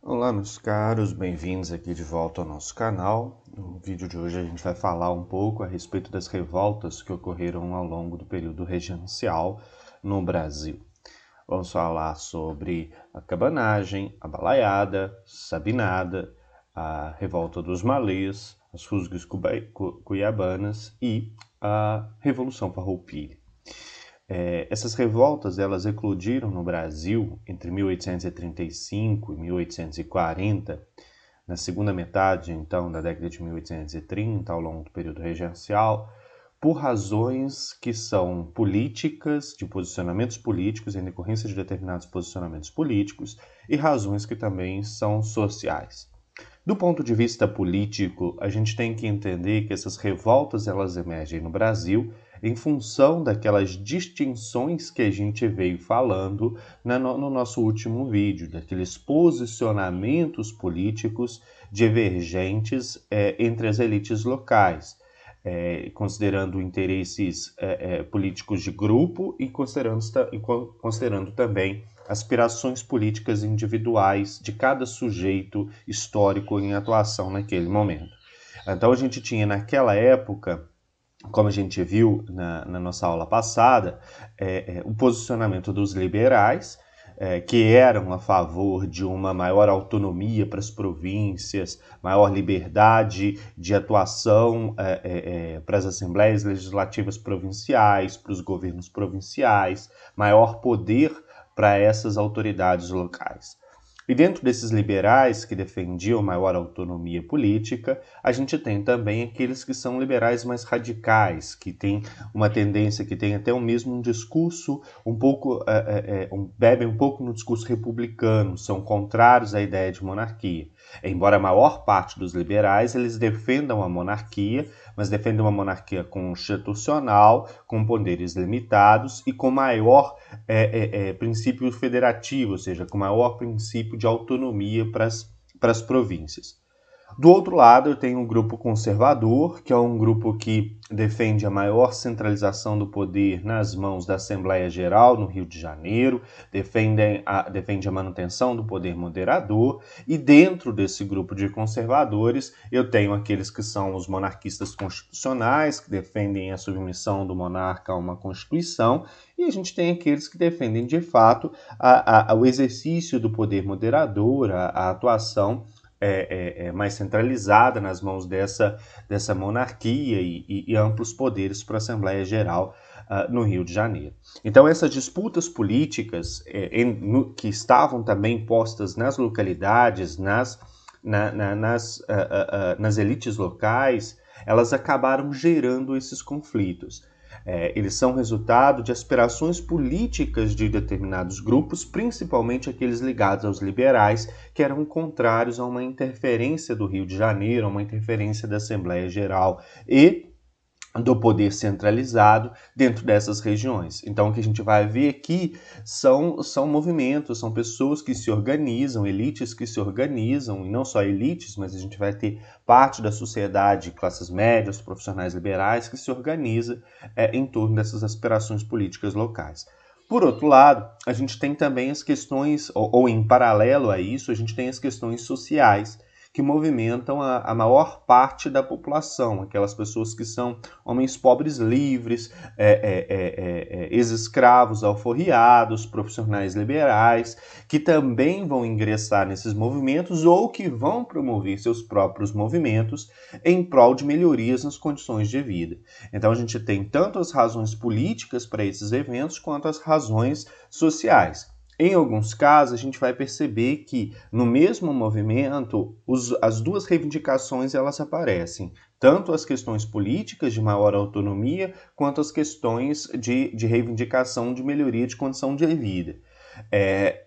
Olá, meus caros, bem-vindos aqui de volta ao nosso canal. No vídeo de hoje a gente vai falar um pouco a respeito das revoltas que ocorreram ao longo do período regencial no Brasil. Vamos falar sobre a cabanagem, a balaiada, sabinada, a revolta dos malês, as rusgas cuiabanas e a Revolução Farroupilha. Essas revoltas elas eclodiram no Brasil entre 1835 e 1840, na segunda metade então da década de 1830, ao longo do período regencial, por razões que são políticas, de posicionamentos políticos, em decorrência de determinados posicionamentos políticos, e razões que também são sociais. Do ponto de vista político, a gente tem que entender que essas revoltas elas emergem no Brasil em função daquelas distinções que a gente veio falando no nosso último vídeo, daqueles posicionamentos políticos divergentes entre as elites locais, considerando interesses políticos de grupo e considerando também aspirações políticas individuais de cada sujeito histórico em atuação naquele momento. Então a gente tinha naquela época, como a gente viu na nossa aula passada, o posicionamento dos liberais, que eram a favor de uma maior autonomia para as províncias, maior liberdade de atuação para as assembleias legislativas provinciais, para os governos provinciais, maior poder para essas autoridades locais. E dentro desses liberais que defendiam maior autonomia política, a gente tem também aqueles que são liberais mais radicais, que têm uma tendência, que têm até mesmo um discurso um pouco, bebem um pouco no discurso republicano, são contrários à ideia de monarquia. Embora a maior parte dos liberais, eles defendam a monarquia, mas defendem uma monarquia constitucional, com poderes limitados e com maior princípio federativo, ou seja, com maior princípio de autonomia para as províncias. Do outro lado, eu tenho um grupo conservador, que é um grupo que defende a maior centralização do poder nas mãos da Assembleia Geral no Rio de Janeiro, defende a manutenção do poder moderador, e dentro desse grupo de conservadores, eu tenho aqueles que são os monarquistas constitucionais, que defendem a submissão do monarca a uma constituição, e a gente tem aqueles que defendem, de fato, o exercício do poder moderador, a atuação mais centralizada nas mãos dessa monarquia e amplos poderes para a Assembleia Geral no Rio de Janeiro. Então, essas disputas políticas que estavam também postas nas localidades, nas elites locais, elas acabaram gerando esses conflitos. Eles são resultado de aspirações políticas de determinados grupos, principalmente aqueles ligados aos liberais, que eram contrários a uma interferência do Rio de Janeiro, a uma interferência da Assembleia Geral e do poder centralizado dentro dessas regiões. Então, o que a gente vai ver aqui são movimentos, são pessoas que se organizam, elites que se organizam, e não só elites, mas a gente vai ter parte da sociedade, classes médias, profissionais liberais, que se organiza em torno dessas aspirações políticas locais. Por outro lado, a gente tem também as questões, ou em paralelo a isso, a gente tem as questões sociais, que movimentam a maior parte da população, aquelas pessoas que são homens pobres livres, ex-escravos alforriados, profissionais liberais, que também vão ingressar nesses movimentos ou que vão promover seus próprios movimentos em prol de melhorias nas condições de vida. Então a gente tem tanto as razões políticas para esses eventos quanto as razões sociais. Em alguns casos, a gente vai perceber que no mesmo movimento, as duas reivindicações elas aparecem, tanto as questões políticas de maior autonomia, quanto as questões de reivindicação de melhoria de condição de vida.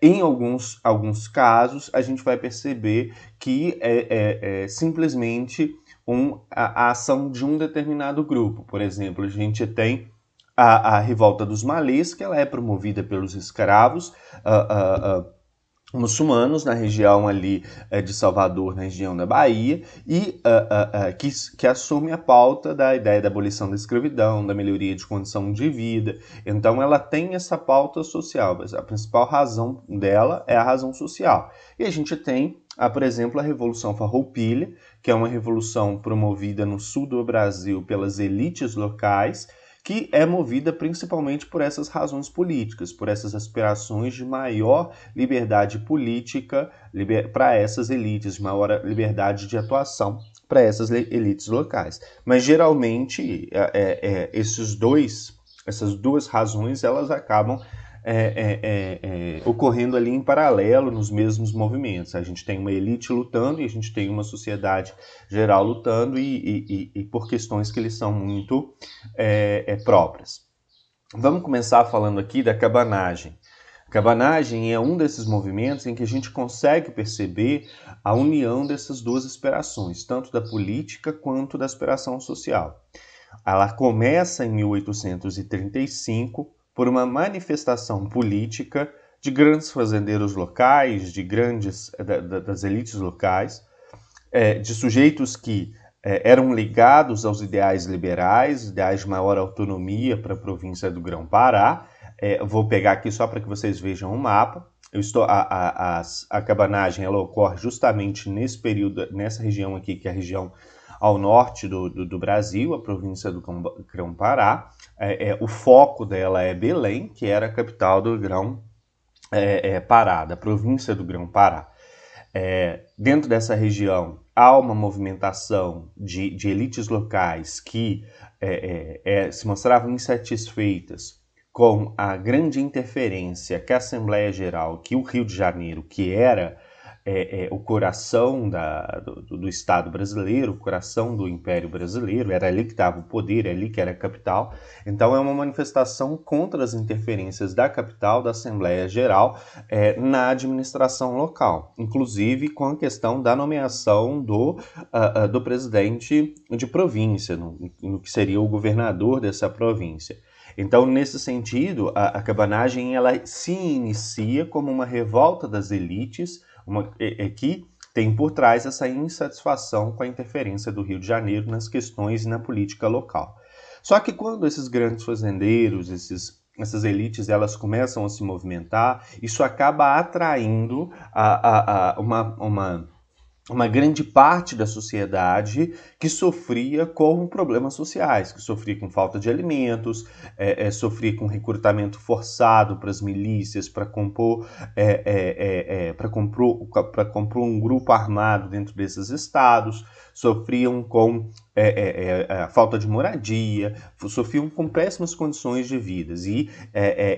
Em alguns casos, a gente vai perceber que simplesmente a ação de um determinado grupo. Por exemplo, a gente tem a revolta dos malês, que ela é promovida pelos escravos muçulmanos na região ali de Salvador, na região da Bahia, e que assume a pauta da ideia da abolição da escravidão, da melhoria de condição de vida. Então ela tem essa pauta social, mas a principal razão dela é a razão social. E a gente tem, por exemplo, a Revolução Farroupilha, que é uma revolução promovida no sul do Brasil pelas elites locais, que é movida principalmente por essas razões políticas, por essas aspirações de maior liberdade política para essas elites, de maior liberdade de atuação para essas elites locais. Mas geralmente essas duas razões elas acabam ocorrendo ali em paralelo nos mesmos movimentos. A gente tem uma elite lutando e a gente tem uma sociedade geral lutando e por questões que eles são muito próprias. Vamos começar falando aqui da cabanagem. A cabanagem é um desses movimentos em que a gente consegue perceber a união dessas duas aspirações, tanto da política quanto da aspiração social. Ela começa em 1835 por uma manifestação política de grandes fazendeiros locais, das elites locais, de sujeitos que eram ligados aos ideais liberais, ideais de maior autonomia para a província do Grão-Pará. Vou pegar aqui só para que vocês vejam o mapa. A cabanagem ela ocorre justamente nesse período, nessa região aqui, que é a região ao norte do Brasil, a província do Grão-Pará. O foco dela é Belém, que era a capital do Grão-Pará, da província do Grão-Pará. Dentro dessa região há uma movimentação de elites locais que se mostravam insatisfeitas com a grande interferência que a Assembleia Geral, que o Rio de Janeiro, que era o coração do Estado brasileiro, o coração do Império Brasileiro, era ali que estava o poder, ali que era a capital. Então é uma manifestação contra as interferências da capital, da Assembleia Geral, na administração local, inclusive com a questão da nomeação do presidente de província, no que seria o governador dessa província. Então, nesse sentido, a cabanagem ela se inicia como uma revolta das elites, que tem por trás essa insatisfação com a interferência do Rio de Janeiro nas questões e na política local. Só que quando esses grandes fazendeiros, essas elites, elas começam a se movimentar, isso acaba atraindo uma grande parte da sociedade que sofria com problemas sociais, que sofria com falta de alimentos, sofria com recrutamento forçado para as milícias, para compor um grupo armado dentro desses estados, sofriam com a falta de moradia, sofriam com péssimas condições de vida. E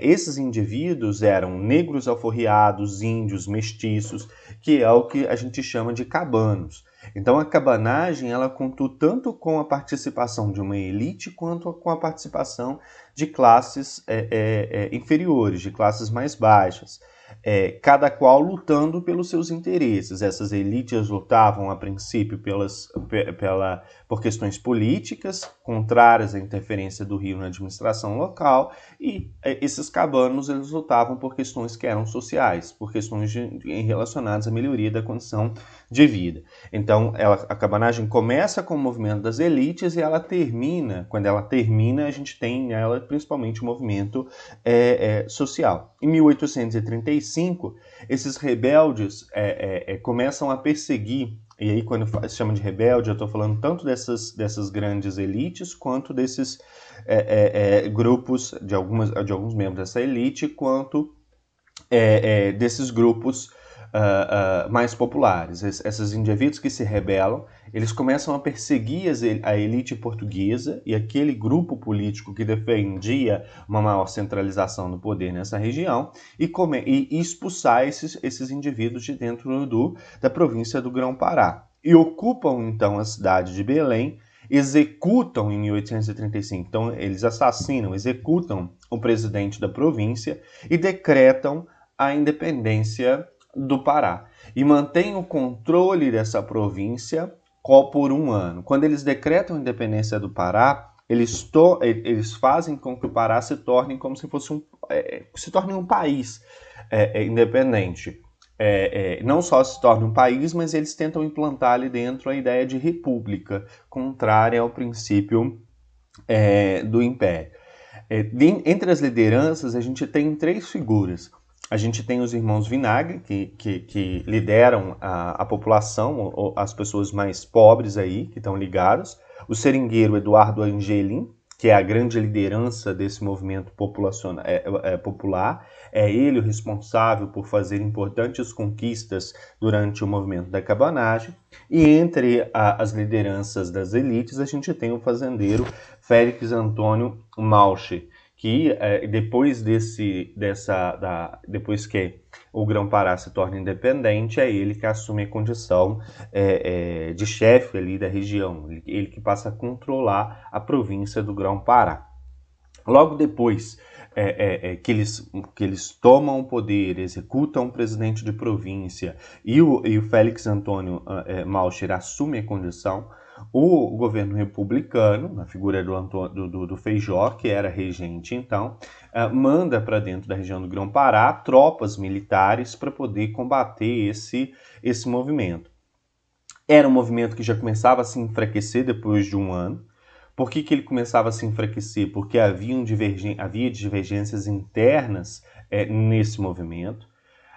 esses indivíduos eram negros alforriados, índios, mestiços, que é o que a gente chama de cabanos. Então a cabanagem ela contou tanto com a participação de uma elite quanto com a participação de classes inferiores, de classes mais baixas. Cada qual lutando pelos seus interesses. Essas elites lutavam a princípio por questões políticas, contrárias à interferência do Rio na administração local, e esses cabanos eles lutavam por questões que eram sociais, por questões relacionadas à melhoria da condição de vida. Então a cabanagem começa com o movimento das elites e ela termina, quando ela termina a gente tem nela principalmente o movimento social. Em 1835, esses rebeldes começam a perseguir, e aí quando se chama de rebelde, eu estou falando tanto dessas grandes elites, quanto desses grupos, de alguns membros dessa elite, quanto desses grupos mais populares. Esses indivíduos que se rebelam, eles começam a perseguir a elite portuguesa e aquele grupo político que defendia uma maior centralização do poder nessa região e expulsar esses indivíduos de dentro da província do Grão-Pará. E ocupam então a cidade de Belém, executam em 1835, então eles executam o presidente da província e decretam a independência do Pará e mantém o controle dessa província por um ano. Quando eles decretam a independência do Pará, eles fazem com que o Pará se torne como se fosse se torne um país independente. não só se torne um país, mas eles tentam implantar ali dentro a ideia de república, contrária ao princípio do império. Entre as lideranças, a gente tem 3 figuras. A gente tem os irmãos Vinagre, que lideram a população, as pessoas mais pobres aí, que estão ligados. O seringueiro Eduardo Angelim, que é a grande liderança desse movimento popular. É ele o responsável por fazer importantes conquistas durante o movimento da cabanagem. E entre as lideranças das elites, a gente tem o fazendeiro Félix Antônio Malcher, que depois que o Grão-Pará se torna independente, é ele que assume a condição de chefe ali da região, ele que passa a controlar a província do Grão-Pará. Logo depois que eles tomam o poder, executam o presidente de província e o Félix Antônio Malcher assume a condição, o governo republicano, na figura do Feijó, que era regente então, manda para dentro da região do Grão-Pará tropas militares para poder combater esse movimento. Era um movimento que já começava a se enfraquecer depois de um ano. Por que ele começava a se enfraquecer? Porque havia divergências internas nesse movimento.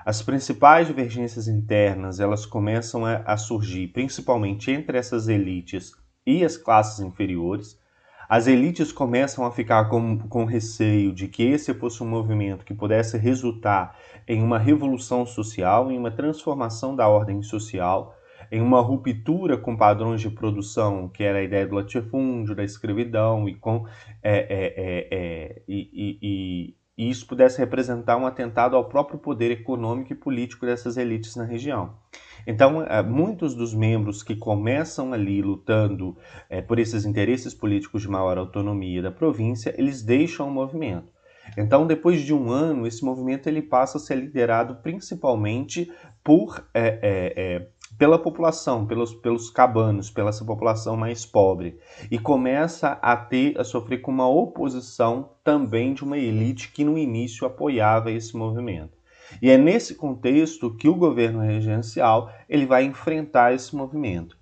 As principais divergências internas elas começam a surgir principalmente entre essas elites e as classes inferiores. As elites começam a ficar com receio de que esse fosse um movimento que pudesse resultar em uma revolução social, em uma transformação da ordem social, em uma ruptura com padrões de produção, que era a ideia do latifúndio, da escravidão, e isso pudesse representar um atentado ao próprio poder econômico e político dessas elites na região. Então, muitos dos membros que começam ali lutando por esses interesses políticos de maior autonomia da província, eles deixam o movimento. Então, depois de um ano, esse movimento ele passa a ser liderado principalmente pela população, pelos cabanos, pela essa população mais pobre, e começa a sofrer com uma oposição também de uma elite que no início apoiava esse movimento. E é nesse contexto que o governo regencial ele vai enfrentar esse movimento.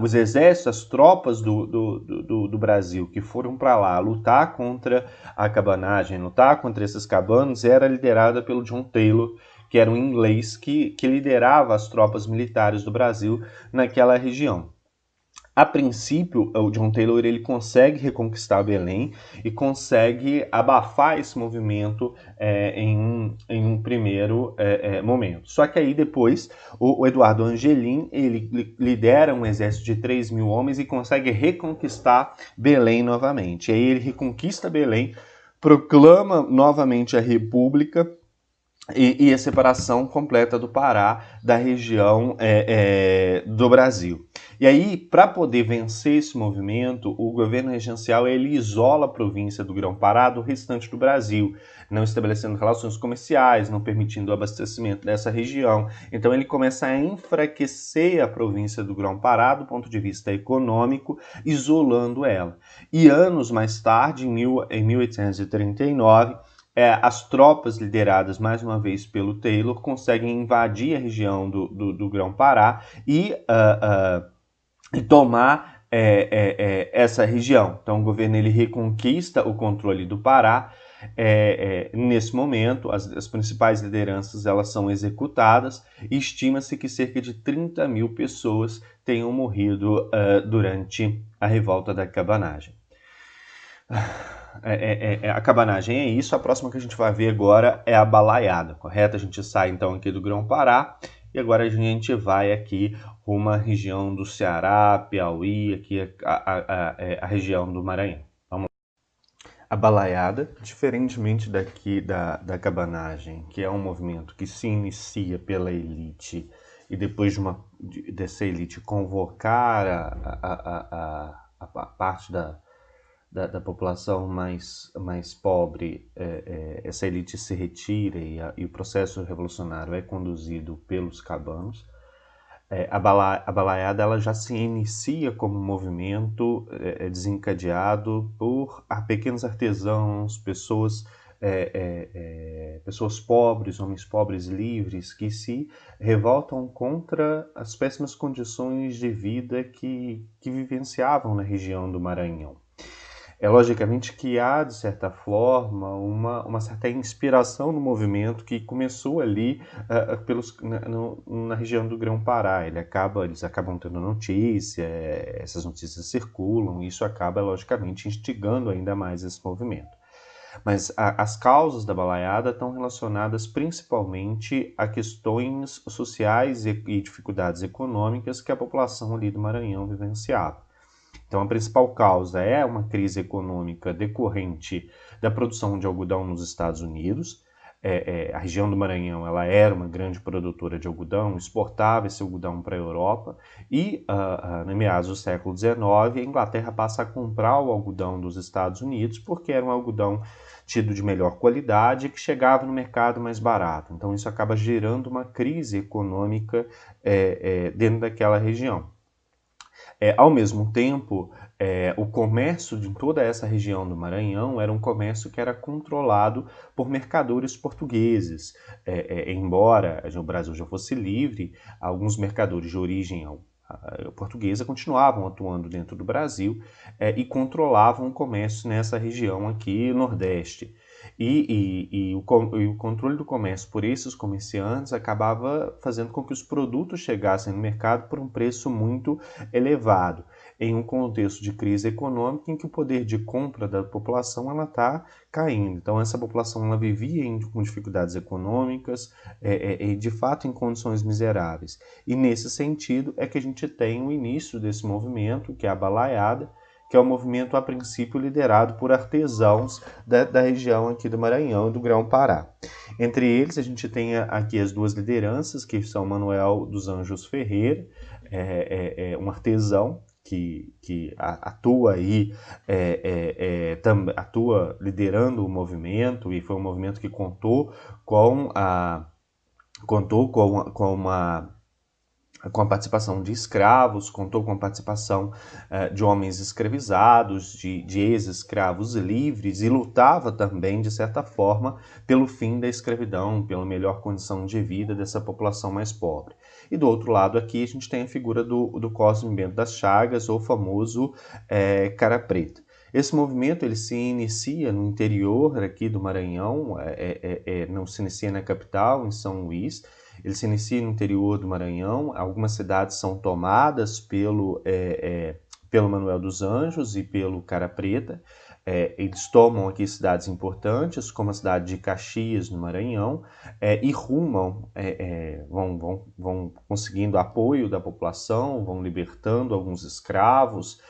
Os exércitos, as tropas do Brasil que foram para lá lutar contra a cabanagem, lutar contra esses cabanos, era liderada pelo John Taylor, que era um inglês que liderava as tropas militares do Brasil naquela região. A princípio, o John Taylor ele consegue reconquistar Belém e consegue abafar esse movimento em um primeiro momento. Só que aí depois, o Eduardo Angelim ele lidera um exército de 3.000 homens e consegue reconquistar Belém novamente. E aí ele reconquista Belém, proclama novamente a República, e a separação completa do Pará da região do Brasil. E aí, para poder vencer esse movimento, o governo regencial ele isola a província do Grão-Pará do restante do Brasil, não estabelecendo relações comerciais, não permitindo o abastecimento dessa região. Então ele começa a enfraquecer a província do Grão-Pará do ponto de vista econômico, isolando ela. E anos mais tarde, em 1839, as tropas lideradas mais uma vez pelo Taylor conseguem invadir a região do Grão-Pará e tomar essa região. Então o governo ele reconquista o controle do Pará. Nesse momento, as principais lideranças elas são executadas e estima-se que cerca de 30.000 pessoas tenham morrido durante a revolta da cabanagem. A cabanagem é isso. A próxima que a gente vai ver agora é a balaiada, correto? A gente sai então aqui do Grão-Pará e agora a gente vai aqui rumo à região do Ceará, Piauí, aqui a região do Maranhão. Vamos lá. A balaiada, diferentemente daqui da cabanagem, que é um movimento que se inicia pela elite e depois dessa elite convocar a parte da população mais pobre, essa elite se retira e o processo revolucionário é conduzido pelos cabanos. A balaiada ela já se inicia como um movimento desencadeado por pequenos artesãos, pessoas pessoas pobres, homens pobres livres, que se revoltam contra as péssimas condições de vida que vivenciavam na região do Maranhão. É logicamente que há, de certa forma, uma certa inspiração no movimento que começou ali na região do Grão-Pará. Eles acabam tendo notícia, essas notícias circulam, e isso acaba, logicamente, instigando ainda mais esse movimento. Mas as causas da balaiada estão relacionadas principalmente a questões sociais e dificuldades econômicas que a população ali do Maranhão vivenciava. Então, a principal causa é uma crise econômica decorrente da produção de algodão nos Estados Unidos. A região do Maranhão ela era uma grande produtora de algodão, exportava esse algodão para a Europa e, no meados do século XIX, a Inglaterra passa a comprar o algodão dos Estados Unidos porque era um algodão tido de melhor qualidade e que chegava no mercado mais barato. Então, isso acaba gerando uma crise econômica dentro daquela região. Ao mesmo tempo, o comércio de toda essa região do Maranhão era um comércio que era controlado por mercadores portugueses. Embora o Brasil já fosse livre, alguns mercadores de origem portuguesa continuavam atuando dentro do Brasil e controlavam o comércio nessa região aqui, Nordeste. E o controle do comércio por esses comerciantes acabava fazendo com que os produtos chegassem no mercado por um preço muito elevado, em um contexto de crise econômica em que o poder de compra da população está caindo. Então, essa população ela vivia com dificuldades econômicas e, de fato, em condições miseráveis. E, nesse sentido, é que a gente tem o início desse movimento, que é a balaiada, que é um movimento, a princípio, liderado por artesãos da região aqui do Maranhão e do Grão-Pará. Entre eles, a gente tem aqui as duas lideranças, que são Manuel dos Anjos Ferreira, um artesão que atua aí, atua liderando o movimento, e foi um movimento que contou com a participação de escravos, contou com a participação de homens escravizados, de ex-escravos livres, e lutava também, de certa forma, pelo fim da escravidão, pela melhor condição de vida dessa população mais pobre. E do outro lado aqui a gente tem a figura do Cosme Bento das Chagas, ou famoso Cara Preta. Esse movimento ele se inicia no interior aqui do Maranhão, não se inicia na capital, em São Luís. Ele se inicia no interior do Maranhão. Algumas cidades são tomadas pelo Manuel dos Anjos e pelo Cara Preta. Eles tomam aqui cidades importantes, como a cidade de Caxias, no Maranhão, e rumam, vão conseguindo apoio da população, vão libertando alguns escravos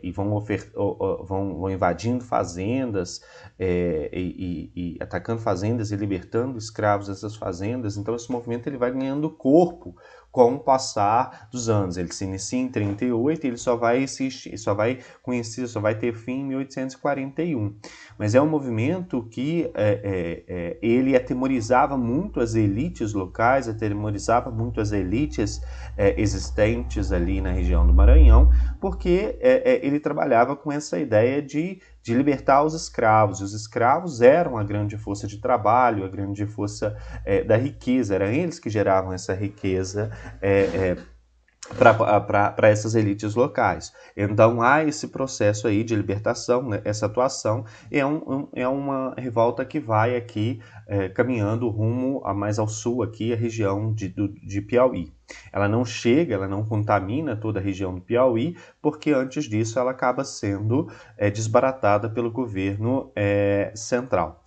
e vão invadindo fazendas e atacando fazendas e libertando escravos dessas fazendas. Então esse movimento ele vai ganhando corpo com o passar dos anos. Ele se inicia em 1938 e ele só vai ter fim em 1841. Mas é um movimento que ele atemorizava muito as elites locais, atemorizava muito as elites existentes ali na região do Maranhão, porque ele trabalhava com essa ideia de libertar os escravos. E os escravos eram a grande força de trabalho, a grande força da riqueza. Eram eles que geravam essa riqueza para essas elites locais. Então há esse processo aí de libertação, né? Essa atuação é uma revolta que vai aqui caminhando rumo mais ao sul, aqui a região de Piauí. Ela não contamina toda a região do Piauí, porque antes disso ela acaba sendo desbaratada pelo governo central.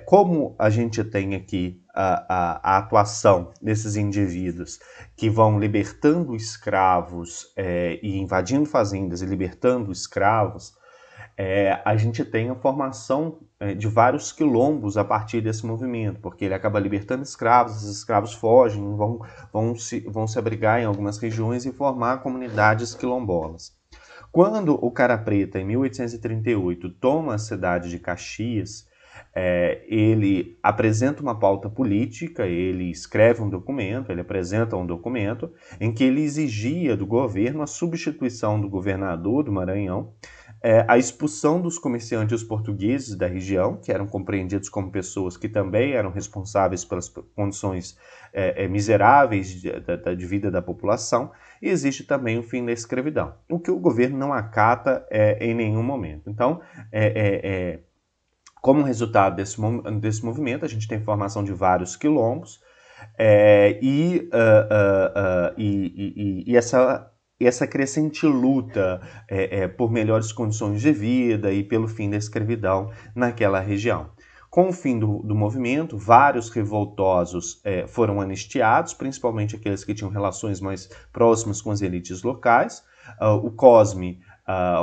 Como a gente tem aqui a atuação desses indivíduos que vão libertando escravos e invadindo fazendas e libertando escravos, a gente tem a formação de vários quilombos a partir desse movimento, porque ele acaba libertando escravos, os escravos fogem, vão se abrigar em algumas regiões e formar comunidades quilombolas. Quando o Cara Preta, em 1838, toma a cidade de Caxias, ele apresenta uma pauta política, ele escreve um documento, ele apresenta um documento em que ele exigia do governo a substituição do governador do Maranhão a expulsão dos comerciantes portugueses da região, que eram compreendidos como pessoas que também eram responsáveis pelas condições miseráveis de vida da população, e existe também o fim da escravidão, o que o governo não acata em nenhum momento. Então, como resultado desse movimento, a gente tem formação de vários quilombos, e essa crescente luta por melhores condições de vida e pelo fim da escravidão naquela região. Com o fim do movimento, vários revoltosos foram anistiados, principalmente aqueles que tinham relações mais próximas com as elites locais. O Cosme,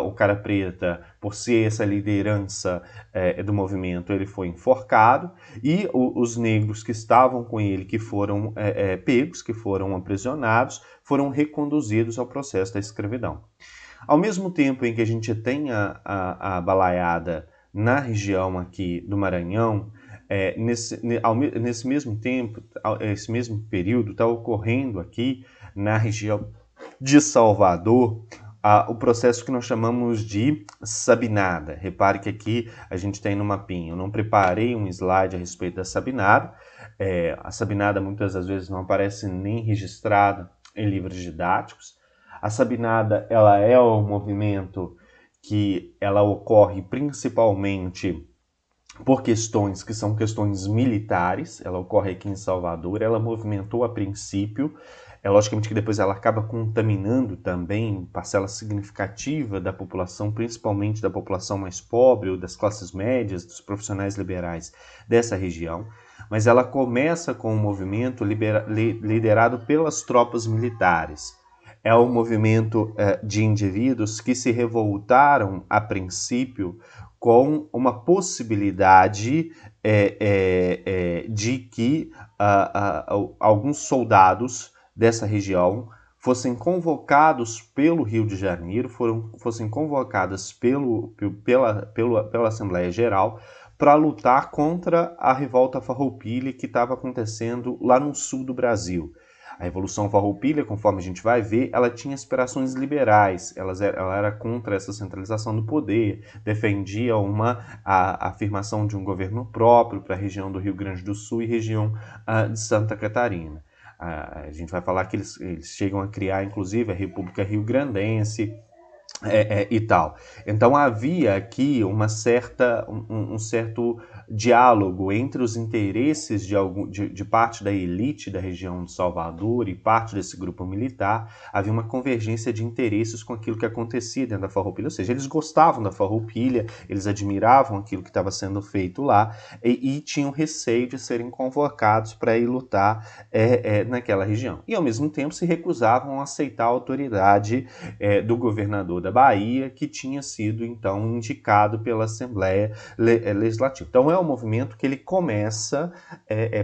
o Cara Preta, por ser essa liderança do movimento, ele foi enforcado, e os negros que estavam com ele, que foram pegos, que foram aprisionados, foram reconduzidos ao processo da escravidão. Ao mesmo tempo em que a gente tem a balaiada na região aqui do Maranhão, nesse mesmo tempo, esse mesmo período, está ocorrendo aqui na região de Salvador o processo que nós chamamos de sabinada. Repare que aqui a gente tem no mapinha. Eu não preparei um slide a respeito da sabinada. A sabinada muitas das vezes não aparece nem registrada em livros didáticos. A sabinada, ela é um movimento que ela ocorre principalmente por questões que são questões militares. Ela ocorre aqui em Salvador. Ela movimentou a princípio. Logicamente que depois ela acaba contaminando também parcela significativa da população, principalmente da população mais pobre ou das classes médias, dos profissionais liberais dessa região. Mas ela começa com um movimento liderado pelas tropas militares. É um movimento de indivíduos que se revoltaram, a princípio, com uma possibilidade de que alguns soldados dessa região fossem convocados pelo Rio de Janeiro, fossem convocadas pela Assembleia Geral para lutar contra a revolta farroupilha que estava acontecendo lá no sul do Brasil. A Revolução Farroupilha, conforme a gente vai ver, ela tinha aspirações liberais, ela era contra essa centralização do poder, defendia a afirmação de um governo próprio para a região do Rio Grande do Sul e região de Santa Catarina. A gente vai falar que eles chegam a criar, inclusive, a República Rio-Grandense e tal. Então havia aqui um certo diálogo entre os interesses de parte da elite da região de Salvador e parte desse grupo militar. Havia uma convergência de interesses com aquilo que acontecia dentro da Farroupilha, ou seja, eles gostavam da Farroupilha, eles admiravam aquilo que estava sendo feito lá e tinham receio de serem convocados para ir lutar naquela região. E ao mesmo tempo se recusavam a aceitar a autoridade do governador da Bahia, que tinha sido então indicado pela Assembleia Legislativa. Então é um movimento que ele começa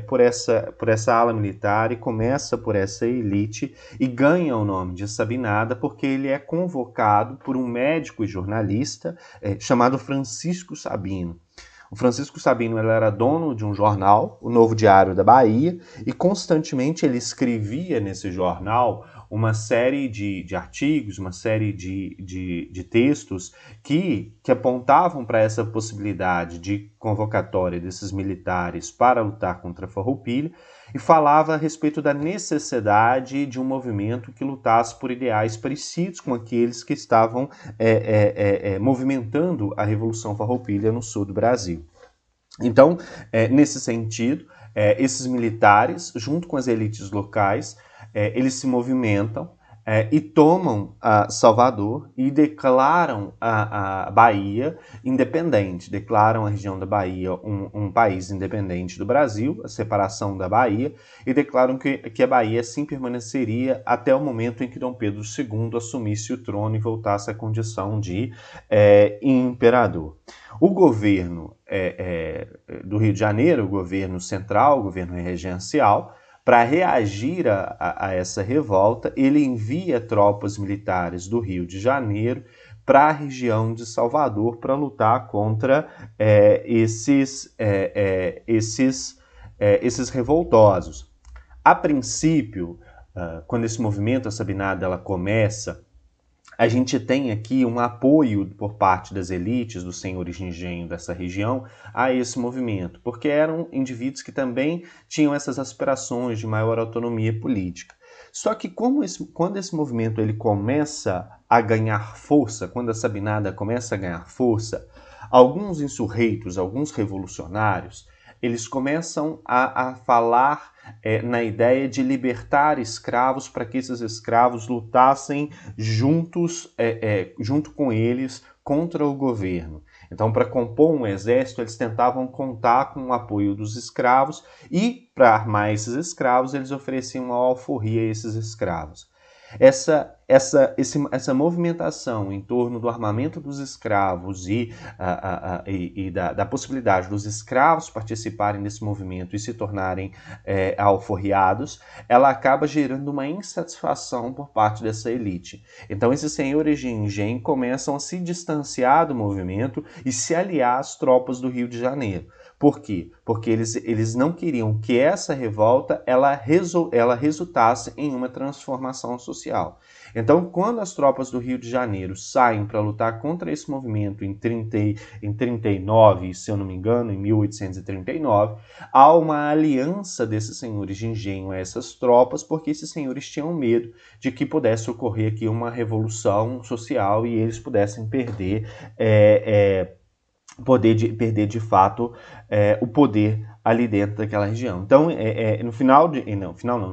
por essa ala militar e começa por essa elite e ganha o nome de Sabinada porque ele é convocado por um médico e jornalista chamado Francisco Sabino. O Francisco Sabino ele era dono de um jornal, o Novo Diário da Bahia, e constantemente ele escrevia nesse jornal uma série de artigos, uma série de textos que apontavam para essa possibilidade de convocatória desses militares para lutar contra a Farroupilha e falava a respeito da necessidade de um movimento que lutasse por ideais parecidos com aqueles que estavam movimentando a Revolução Farroupilha no sul do Brasil. Então, nesse sentido, esses militares, junto com as elites locais, eles se movimentam e tomam Salvador e declaram a Bahia independente, declaram a região da Bahia um país independente do Brasil, a separação da Bahia, e declaram que a Bahia assim permaneceria até o momento em que Dom Pedro II assumisse o trono e voltasse à condição de imperador. O governo do Rio de Janeiro, o governo central, o governo regencial, para reagir a essa revolta, ele envia tropas militares do Rio de Janeiro para a região de Salvador para lutar contra esses revoltosos. A princípio, quando esse movimento, a Sabinada, ela começa, a gente tem aqui um apoio por parte das elites, dos senhores de engenho dessa região, a esse movimento, porque eram indivíduos que também tinham essas aspirações de maior autonomia política. Só que quando esse movimento ele começa a ganhar força, quando a Sabinada começa a ganhar força, alguns insurreitos, alguns revolucionários, eles começam a falar na ideia de libertar escravos para que esses escravos lutassem juntos, junto com eles contra o governo. Então, para compor um exército, eles tentavam contar com o apoio dos escravos e, para armar esses escravos, eles ofereciam uma alforria a esses escravos. Essa movimentação em torno do armamento dos escravos e da possibilidade dos escravos participarem desse movimento e se tornarem alforriados, ela acaba gerando uma insatisfação por parte dessa elite. Então, esses senhores de engenho começam a se distanciar do movimento e se aliar às tropas do Rio de Janeiro. Por quê? Porque eles não queriam que essa revolta ela resultasse em uma transformação social. Então, quando as tropas do Rio de Janeiro saem para lutar contra esse movimento em 39, se eu não me engano, em 1839, há uma aliança desses senhores de engenho a essas tropas, porque esses senhores tinham medo de que pudesse ocorrer aqui uma revolução social e eles pudessem perder de fato o poder ali dentro daquela região. Então, no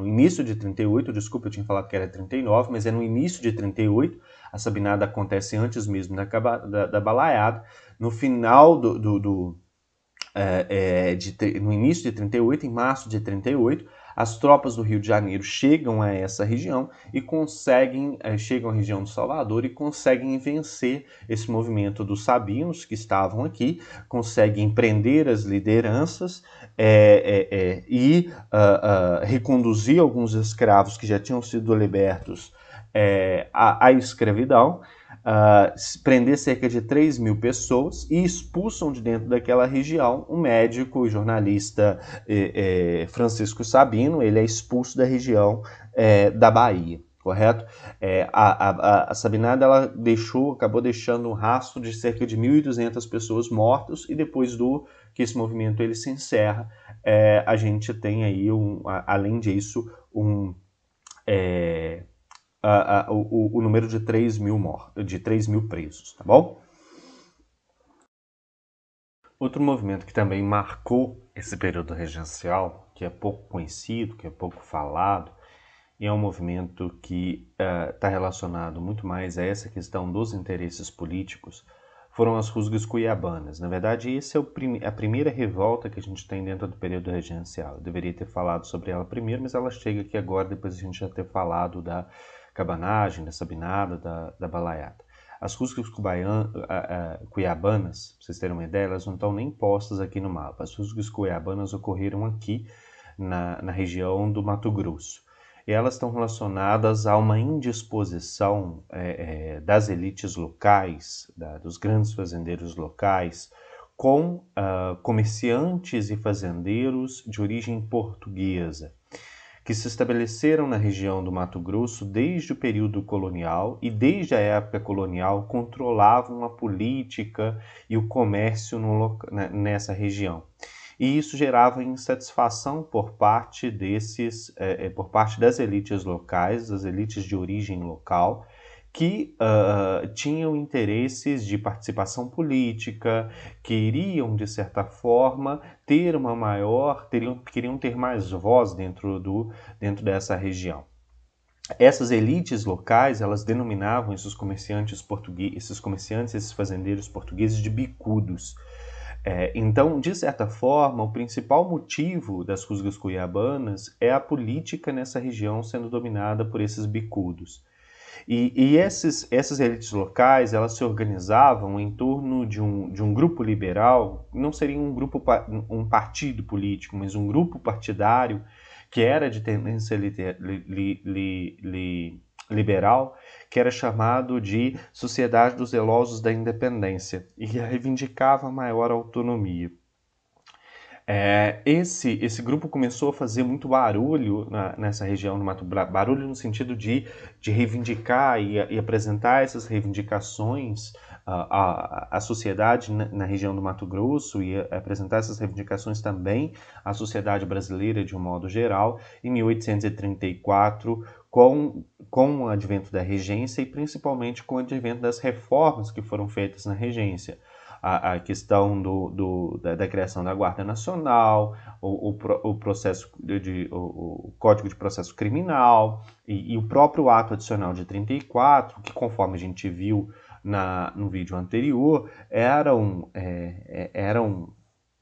início de 38, desculpa, eu tinha falado que era 39, mas é no início de 38, a Sabinada acontece antes mesmo da balaiada, no final no início de 38, em março de 38, as tropas do Rio de Janeiro chegam a essa região e chegam à região do Salvador e conseguem vencer esse movimento dos sabinos que estavam aqui, conseguem prender as lideranças e reconduzir alguns escravos que já tinham sido libertos à escravidão, prender cerca de 3 mil pessoas e expulsam de dentro daquela região o médico e jornalista Francisco Sabino. Ele é expulso da região da Bahia, correto? A Sabinada ela acabou deixando um rastro de cerca de 1.200 pessoas mortas e depois que esse movimento ele se encerra, a gente tem aí, além disso, o número de 3 mil presos, tá bom? Outro movimento que também marcou esse período regencial, que é pouco conhecido, que é pouco falado, e é um movimento que está relacionado muito mais a essa questão dos interesses políticos, foram as rusgas cuiabanas. Na verdade, essa é a primeira revolta que a gente tem dentro do período regencial. Eu deveria ter falado sobre ela primeiro, mas ela chega aqui agora, depois de a gente já ter falado da cabanagem, da sabinada, da balaiada. As rusgas cuiabanas, para vocês terem uma ideia, elas não estão nem postas aqui no mapa. As rusgas cuiabanas ocorreram aqui na região do Mato Grosso. E elas estão relacionadas a uma indisposição das elites locais, dos grandes fazendeiros locais, com comerciantes e fazendeiros de origem portuguesa, que se estabeleceram na região do Mato Grosso desde o período colonial e desde a época colonial controlavam a política e o comércio nessa região. E isso gerava insatisfação por parte das elites locais, das elites de origem local, que tinham interesses de participação política, queriam, de certa forma, queriam ter mais voz dentro dessa região. Essas elites locais, elas denominavam esses fazendeiros portugueses de bicudos. Então, de certa forma, o principal motivo das rusgas cuiabanas é a política nessa região sendo dominada por esses bicudos. E essas elites locais, elas se organizavam em torno de um grupo liberal, não seria um partido político, mas um grupo partidário que era de tendência liberal, que era chamado de Sociedade dos Zelosos da Independência, e que reivindicava maior autonomia. Esse grupo começou a fazer muito barulho nessa região do Mato Grosso, barulho no sentido de reivindicar e apresentar essas reivindicações à sociedade na região do Mato Grosso e apresentar essas reivindicações também à sociedade brasileira de um modo geral, em 1834, com o advento da regência e principalmente com o advento das reformas que foram feitas na regência. A questão da criação da Guarda Nacional, o processo o Código de Processo Criminal e o próprio ato adicional de 34, que conforme a gente viu no vídeo anterior, eram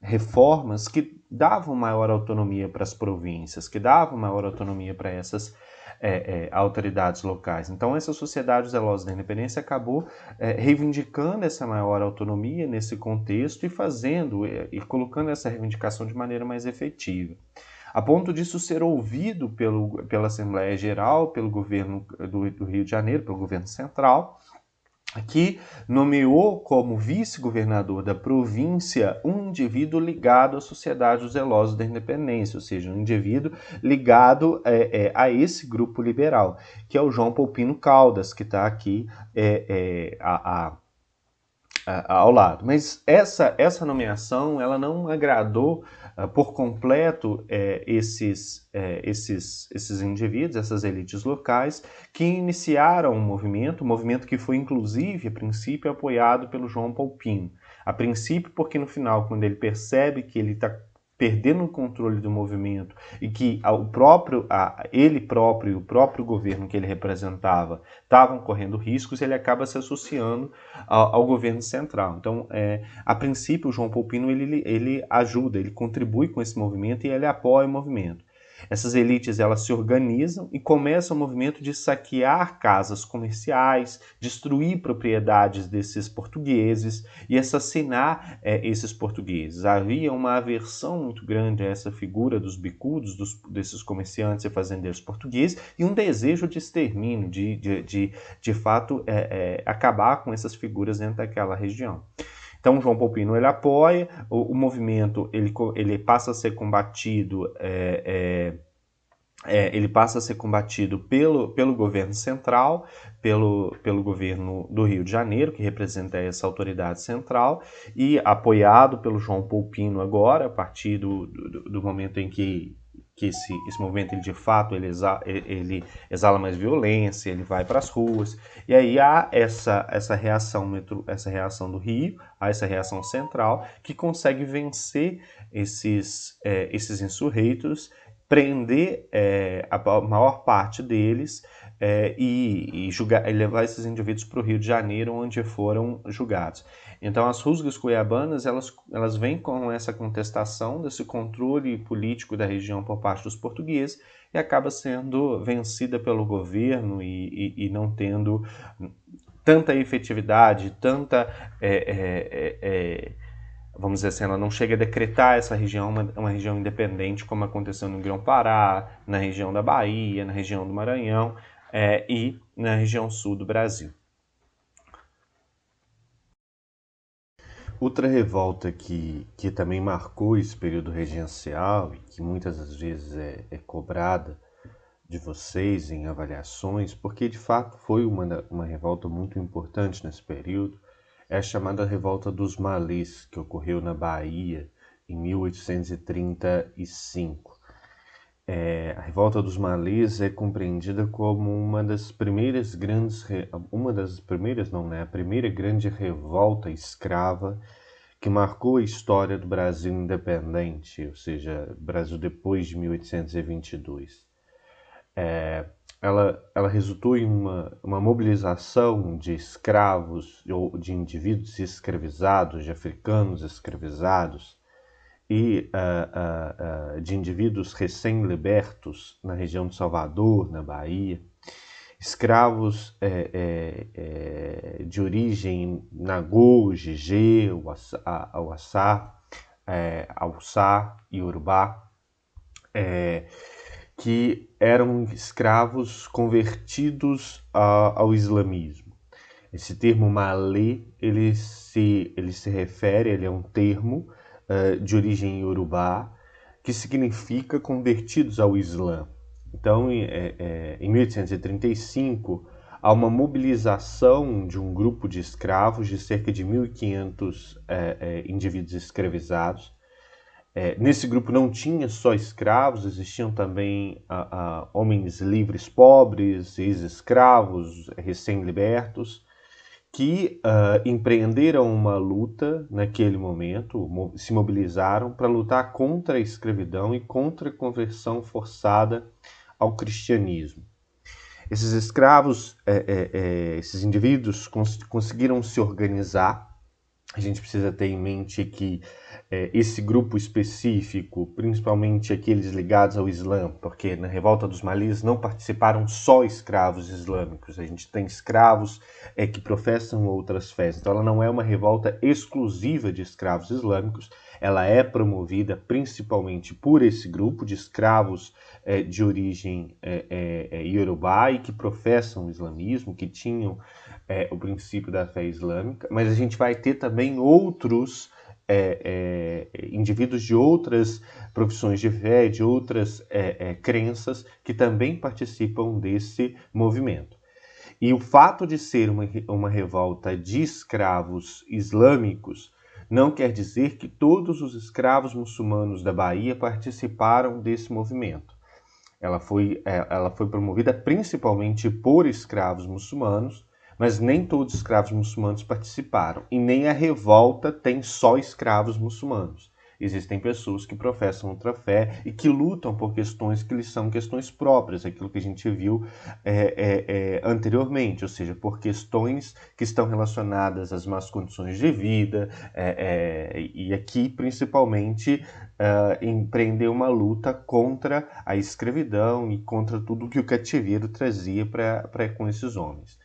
reformas que davam maior autonomia para as províncias, que davam maior autonomia para essas autoridades locais. Então, essa sociedade zelosa da independência acabou reivindicando essa maior autonomia nesse contexto e fazendo e colocando essa reivindicação de maneira mais efetiva. A ponto disso ser ouvido pela Assembleia Geral, pelo governo do Rio de Janeiro, pelo governo central, que nomeou como vice-governador da província um indivíduo ligado à Sociedade dos Zelosos da Independência, ou seja, um indivíduo ligado a esse grupo liberal, que é o João Poupino Caldas, que está aqui ao lado. Mas essa nomeação ela não agradou por completo esses indivíduos, essas elites locais, que iniciaram um movimento que foi inclusive, a princípio, apoiado pelo João Poupino. A princípio, porque no final, quando ele percebe que ele está perdendo o controle do movimento e que ele próprio e o próprio governo que ele representava estavam correndo riscos, ele acaba se associando ao governo central. Então, a princípio, o João Poupino ele ajuda, ele contribui com esse movimento e ele apoia o movimento. Essas elites elas se organizam e começam o movimento de saquear casas comerciais, destruir propriedades desses portugueses e assassinar esses portugueses. Havia uma aversão muito grande a essa figura dos bicudos, desses comerciantes e fazendeiros portugueses, e um desejo de extermínio, de fato, acabar com essas figuras dentro daquela região. Então, João Poupino ele apoia, o movimento ele passa a ser combatido, pelo governo central, pelo governo do Rio de Janeiro, que representa essa autoridade central, e apoiado pelo João Poupino agora, a partir do momento em que esse movimento, ele de fato, ele exala mais violência, ele vai para as ruas, e aí há essa reação do Rio, há essa reação central, que consegue vencer esses insurreitos, prender a maior parte deles e levar esses indivíduos para o Rio de Janeiro, onde foram julgados. Então, as rusgas cuiabanas, elas vêm com essa contestação desse controle político da região por parte dos portugueses e acaba sendo vencida pelo governo e não tendo tanta efetividade, vamos dizer assim, ela não chega a decretar essa região uma região independente, como aconteceu no Grão-Pará, na região da Bahia, na região do Maranhão e na região sul do Brasil. Outra revolta que também marcou esse período regencial e que muitas das vezes é cobrada de vocês em avaliações, porque de fato foi uma revolta muito importante nesse período, é a chamada Revolta dos Malês, que ocorreu na Bahia em 1835. A Revolta dos Malês é compreendida como a primeira grande revolta escrava que marcou a história do Brasil independente, ou seja, Brasil depois de 1822. Ela resultou em uma mobilização de escravos, ou de indivíduos escravizados, de africanos escravizados, e de indivíduos recém-libertos na região de Salvador, na Bahia, escravos de origem Nagô, Jejê, Auaçá, Alçá e Urubá, que eram escravos convertidos ao islamismo. Esse termo malê, ele se refere, ele é um termo de origem iorubá, que significa convertidos ao Islã. Então, em 1835, há uma mobilização de um grupo de escravos, de cerca de 1.500 indivíduos escravizados. Nesse grupo não tinha só escravos, existiam também homens livres pobres, ex-escravos, recém-libertos, que empreenderam uma luta naquele momento, se mobilizaram para lutar contra a escravidão e contra a conversão forçada ao cristianismo. Esses escravos, esses indivíduos conseguiram se organizar. A gente precisa ter em mente que esse grupo específico, principalmente aqueles ligados ao Islã, porque na Revolta dos Malis não participaram só escravos islâmicos, a gente tem escravos que professam outras fés, então ela não é uma revolta exclusiva de escravos islâmicos, ela é promovida principalmente por esse grupo de escravos de origem iorubá e que professam o islamismo, que tinham o princípio da fé islâmica, mas a gente vai ter também outros indivíduos de outras profissões de fé, de outras crenças, que também participam desse movimento. E o fato de ser uma revolta de escravos islâmicos não quer dizer que todos os escravos muçulmanos da Bahia participaram desse movimento. Ela foi promovida principalmente por escravos muçulmanos, mas nem todos os escravos muçulmanos participaram. E nem a revolta tem só escravos muçulmanos. Existem pessoas que professam outra fé e que lutam por questões que lhes são questões próprias, aquilo que a gente viu anteriormente, ou seja, por questões que estão relacionadas às más condições de vida, e aqui principalmente empreender uma luta contra a escravidão e contra tudo que o cativeiro trazia com esses homens.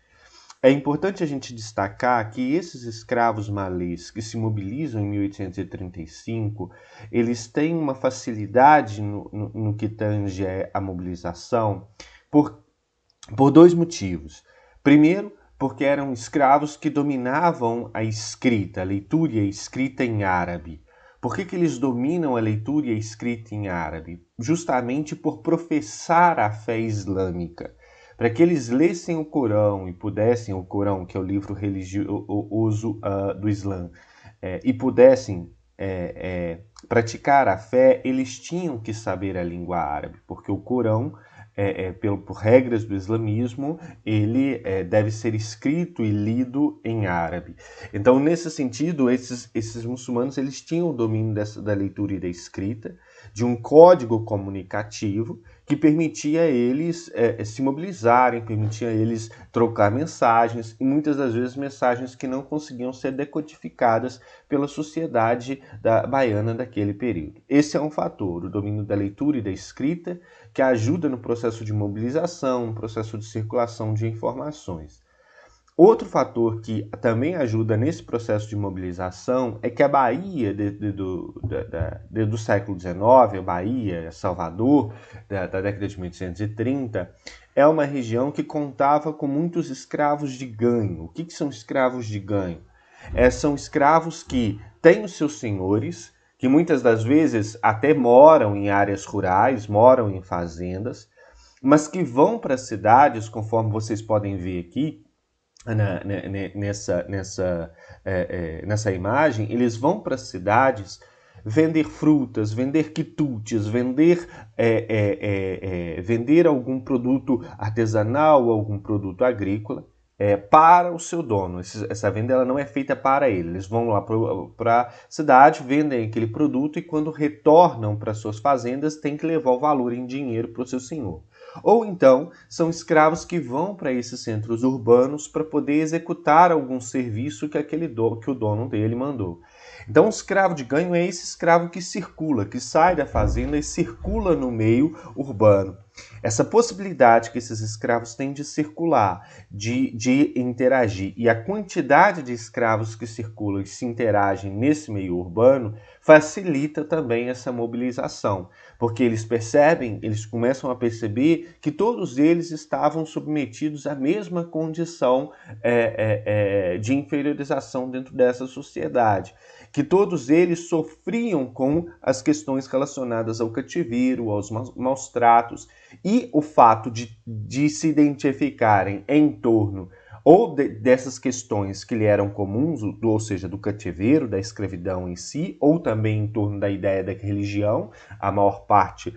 É importante a gente destacar que esses escravos malês que se mobilizam em 1835, eles têm uma facilidade no que tange a mobilização por dois motivos. Primeiro, porque eram escravos que dominavam a escrita, a leitura e a escrita em árabe. Por que eles dominam a leitura e a escrita em árabe? Justamente por professar a fé islâmica. Para que eles lessem o Corão e pudessem, o Corão, que é o livro religioso do Islã, e pudessem praticar a fé, eles tinham que saber a língua árabe, porque o Corão, por regras do islamismo, ele deve ser escrito e lido em árabe. Então, nesse sentido, esses muçulmanos eles tinham o domínio da leitura e da escrita, de um código comunicativo que permitia a eles se mobilizarem, permitia a eles trocar mensagens, e muitas das vezes mensagens que não conseguiam ser decodificadas pela sociedade baiana daquele período. Esse é um fator, o domínio da leitura e da escrita, que ajuda no processo de mobilização, no processo de circulação de informações. Outro fator que também ajuda nesse processo de mobilização é que a Bahia do século XIX, a Bahia, Salvador, da década de 1830, é uma região que contava com muitos escravos de ganho. O que são escravos de ganho? São escravos que têm os seus senhores, que muitas das vezes até moram em áreas rurais, moram em fazendas, mas que vão para as cidades, conforme vocês podem ver aqui, nessa imagem, eles vão para as cidades vender frutas, vender quitutes, vender algum produto artesanal, algum produto agrícola para o seu dono. Essa venda ela não é feita para ele. Eles vão lá para a cidade, vendem aquele produto e quando retornam para suas fazendas tem que levar o valor em dinheiro para o seu senhor. Ou então, são escravos que vão para esses centros urbanos para poder executar algum serviço que o dono dele mandou. Então, o escravo de ganho é esse escravo que circula, que sai da fazenda e circula no meio urbano. Essa possibilidade que esses escravos têm de circular, de interagir, e a quantidade de escravos que circulam e se interagem nesse meio urbano facilita também essa mobilização, porque eles percebem, eles começam a perceber que todos eles estavam submetidos à mesma condição de inferiorização dentro dessa sociedade, que todos eles sofriam com as questões relacionadas ao cativeiro, aos maus tratos, e o fato de se identificarem em torno ou dessas questões que lhe eram comuns, ou seja, do cativeiro, da escravidão em si, ou também em torno da ideia da religião, a maior parte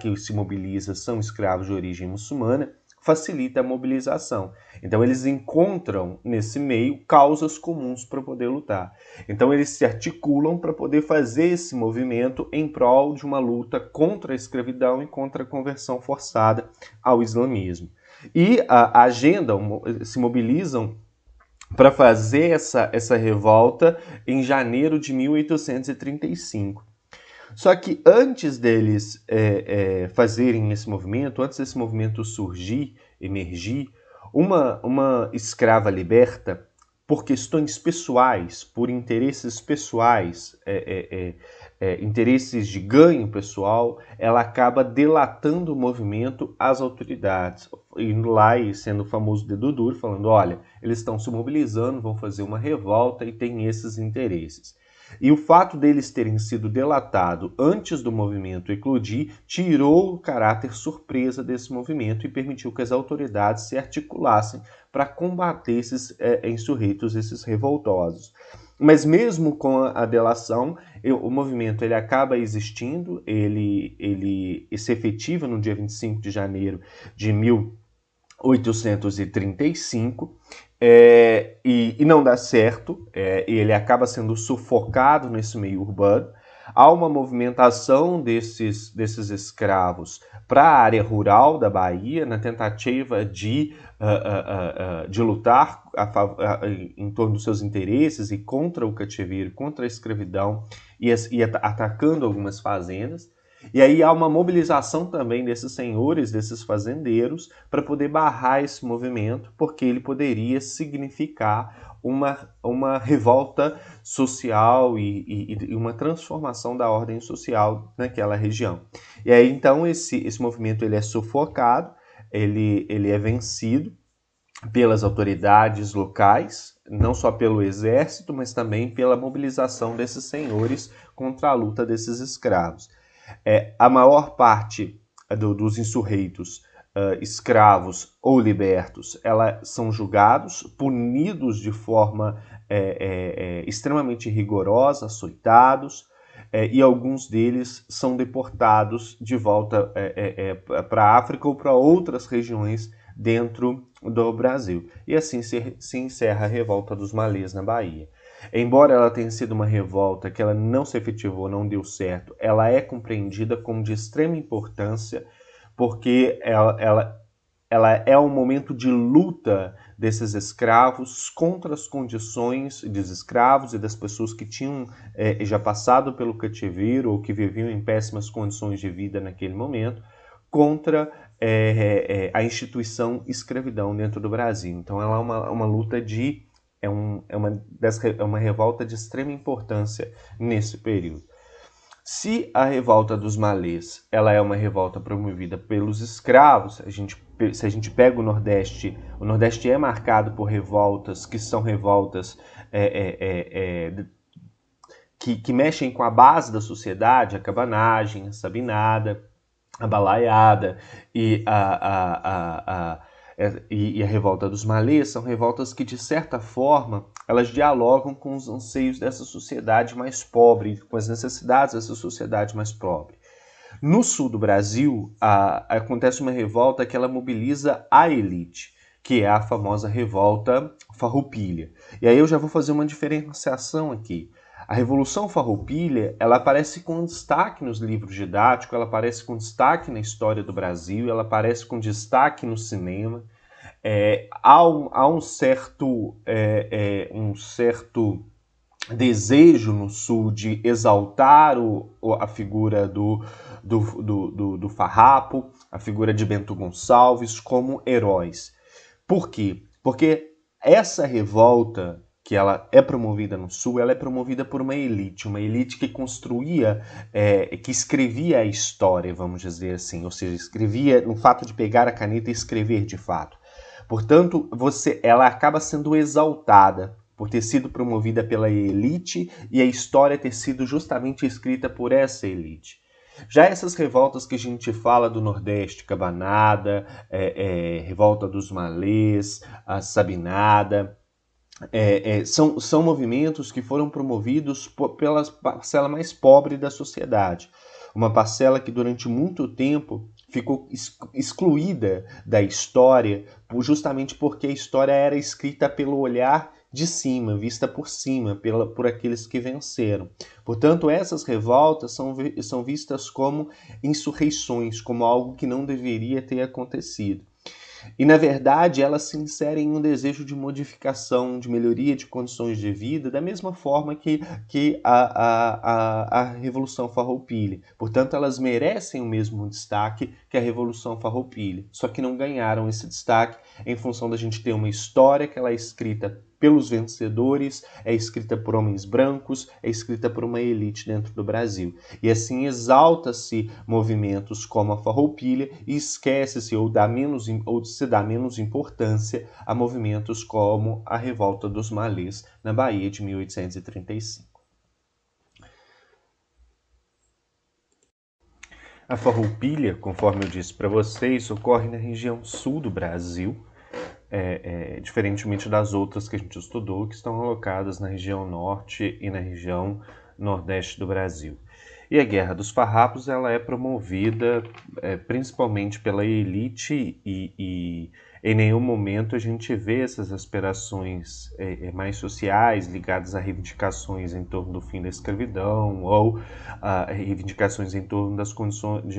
que se mobiliza são escravos de origem muçulmana, facilita a mobilização. Então eles encontram nesse meio causas comuns para poder lutar. Então eles se articulam para poder fazer esse movimento em prol de uma luta contra a escravidão e contra a conversão forçada ao islamismo. E se mobilizam para fazer essa revolta em janeiro de 1835. Só que antes deles fazerem esse movimento, antes desse movimento emergir, uma escrava liberta, por questões pessoais, por interesses pessoais, interesses de ganho pessoal, ela acaba delatando o movimento às autoridades, indo lá e sendo o famoso dedo duro, falando, olha, eles estão se mobilizando, vão fazer uma revolta e têm esses interesses. E o fato deles terem sido delatados antes do movimento eclodir tirou o caráter surpresa desse movimento e permitiu que as autoridades se articulassem para combater esses insurreitos, esses revoltosos. Mas mesmo com a delação, o movimento ele acaba existindo, ele se efetiva no dia 25 de janeiro de 1835, e não dá certo, ele acaba sendo sufocado nesse meio urbano. Há uma movimentação desses escravos para a área rural da Bahia, na tentativa de lutar em torno dos seus interesses e contra o cativeiro, contra a escravidão, e atacando algumas fazendas. E aí há uma mobilização também desses senhores, desses fazendeiros, para poder barrar esse movimento, porque ele poderia significar uma revolta social e uma transformação da ordem social naquela região. E aí então esse movimento ele é sufocado, ele é vencido pelas autoridades locais, não só pelo exército, mas também pela mobilização desses senhores contra a luta desses escravos. A maior parte dos insurreitos, escravos ou libertos, são julgados, punidos de forma extremamente rigorosa, açoitados, e alguns deles são deportados de volta para a África ou para outras regiões dentro do Brasil. E assim se encerra a revolta dos malês na Bahia. Embora ela tenha sido uma revolta que ela não se efetivou, não deu certo, ela é compreendida como de extrema importância, porque ela é um momento de luta desses escravos contra as condições dos escravos e das pessoas que tinham já passado pelo cativeiro ou que viviam em péssimas condições de vida naquele momento, contra a instituição escravidão dentro do Brasil. Então ela é uma luta é uma revolta de extrema importância nesse período. Se a revolta dos malês ela é uma revolta promovida pelos escravos, se a gente pega o Nordeste é marcado por revoltas que são revoltas que mexem com a base da sociedade, a cabanagem, a sabinada, a balaiada e a revolta dos malês são revoltas que, de certa forma, elas dialogam com os anseios dessa sociedade mais pobre, com as necessidades dessa sociedade mais pobre. No sul do Brasil, acontece uma revolta que ela mobiliza a elite, que é a famosa revolta farroupilha. E aí eu já vou fazer uma diferenciação aqui. A Revolução Farroupilha, ela aparece com destaque nos livros didáticos, ela aparece com destaque na história do Brasil, ela aparece com destaque no cinema. Há um certo desejo no Sul de exaltar a figura do Farrapo, a figura de Bento Gonçalves como heróis. Por quê? Porque essa revolta que ela é promovida no Sul, ela é promovida por uma elite que construía, que escrevia a história, vamos dizer assim, ou seja, escrevia no fato de pegar a caneta e escrever de fato. Portanto, ela acaba sendo exaltada por ter sido promovida pela elite e a história ter sido justamente escrita por essa elite. Já essas revoltas que a gente fala do Nordeste, Cabanada, Revolta dos Malês, a Sabinada, são movimentos que foram promovidos pela parcela mais pobre da sociedade. Uma parcela que durante muito tempo ficou excluída da história justamente porque a história era escrita pelo olhar de cima, vista por cima, por aqueles que venceram. Portanto, essas revoltas são vistas como insurreições, como algo que não deveria ter acontecido. E, na verdade, elas se inserem em um desejo de modificação, de melhoria de condições de vida, da mesma forma que a Revolução Farroupilha. Portanto, elas merecem o mesmo destaque que a Revolução Farroupilha, só que não ganharam esse destaque em função da gente ter uma história que ela é escrita pelos vencedores, é escrita por homens brancos, é escrita por uma elite dentro do Brasil. E assim exalta-se movimentos como a Farroupilha e esquece-se ou se dá menos importância a movimentos como a Revolta dos Malês na Bahia de 1835. A Farroupilha, conforme eu disse para vocês, ocorre na região sul do Brasil, diferentemente das outras que a gente estudou, que estão alocadas na região norte e na região nordeste do Brasil. E a Guerra dos Farrapos ela é promovida principalmente pela elite e em nenhum momento a gente vê essas aspirações mais sociais ligadas a reivindicações em torno do fim da escravidão ou reivindicações em torno